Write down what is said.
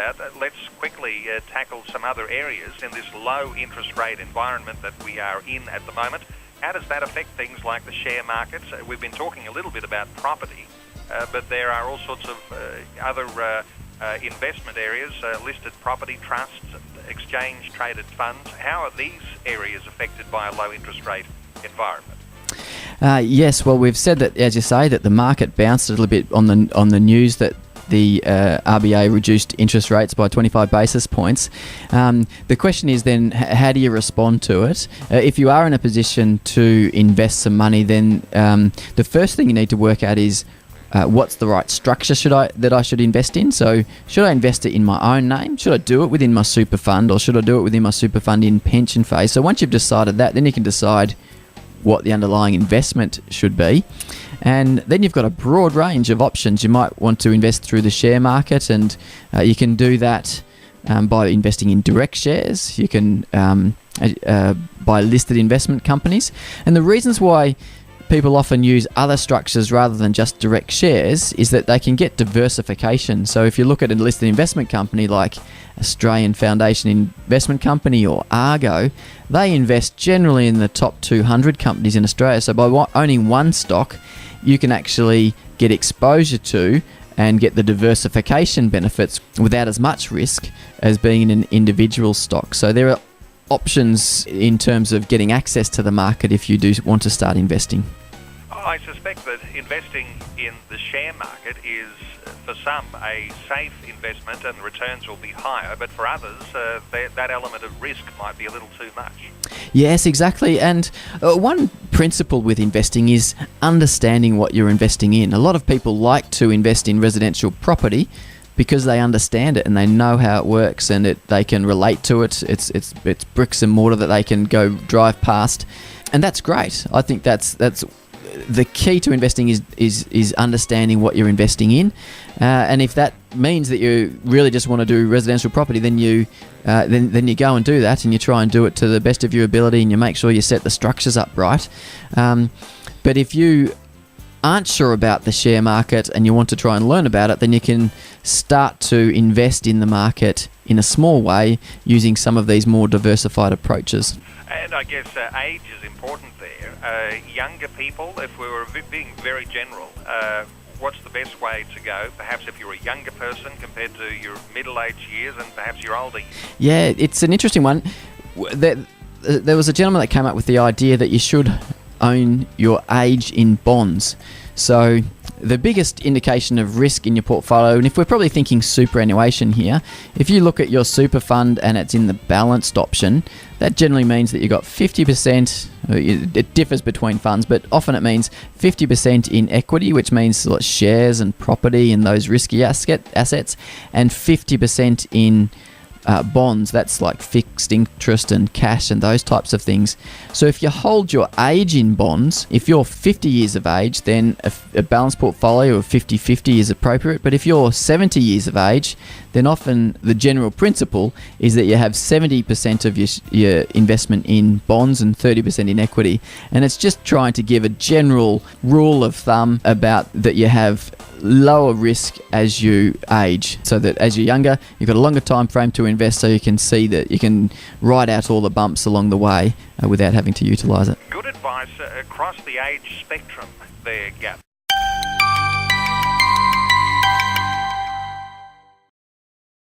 about, let's quickly tackle some other areas in this low interest rate environment that we are in at the moment. How does that affect things like the share markets? We've been talking a little bit about property, but there are all sorts of other investment areas, listed property trusts, exchange-traded funds. How are these areas affected by a low interest rate environment? Yes, well, we've said that, as you say, that the market bounced a little bit on the news that the RBA reduced interest rates by 25 basis points. The question is then, how do you respond to it? If you are in a position to invest some money, then the first thing you need to work out is what's the right structure that I should invest in. So should I invest it in my own name? Should I do it within my super fund, or should I do it within my super fund in pension phase? So once you've decided that, then you can decide what the underlying investment should be. And then you've got a broad range of options. You might want to invest through the share market, and you can do that by investing in direct shares. You can buy listed investment companies. And the reasons why people often use other structures rather than just direct shares is that they can get diversification. So if you look at a listed investment company like Australian Foundation Investment Company or Argo, they invest generally in the top 200 companies in Australia. So by owning one stock, you can actually get exposure to and get the diversification benefits without as much risk as being in an individual stock. So there are options in terms of getting access to the market if you do want to start investing. I suspect that investing in the share market is, for some, a safe investment and the returns will be higher, but for others, that element of risk might be a little too much. Yes, exactly. And one principle with investing is understanding what you're investing in. A lot of people like to invest in residential property because they understand it and they know how it works, and they can relate to it. It's bricks and mortar that they can go drive past, and that's great. I think that's the key to investing is understanding what you're investing in, and if that means that you really just want to do residential property, then you go and do that, and you try and do it to the best of your ability, and you make sure you set the structures up right. But if you aren't sure about the share market and you want to try and learn about it, then you can start to invest in the market in a small way using some of these more diversified approaches. And I guess age is important there. Younger people, if we were being very general, what's the best way to go? Perhaps if you're a younger person compared to your middle-aged years and perhaps your older years. Yeah, it's an interesting one. There was a gentleman that came up with the idea that you should own your age in bonds. So the biggest indication of risk in your portfolio, and if we're probably thinking superannuation here, if you look at your super fund and it's in the balanced option, that generally means that you've got 50%, it differs between funds, but often it means 50% in equity, which means shares and property and those risky assets, and 50% in bonds. That's like fixed interest and cash and those types of things. So if you hold your age in bonds, if you're 50 years of age, then a balanced portfolio of 50-50 is appropriate. But if you're 70 years of age, then often the general principle is that you have 70% of your investment in bonds and 30% in equity. And it's just trying to give a general rule of thumb about that you have lower risk as you age, so that as you're younger, you've got a longer time frame to invest, so you can see that you can ride out all the bumps along the way without having to utilise it. Good advice across the age spectrum there, Gavin.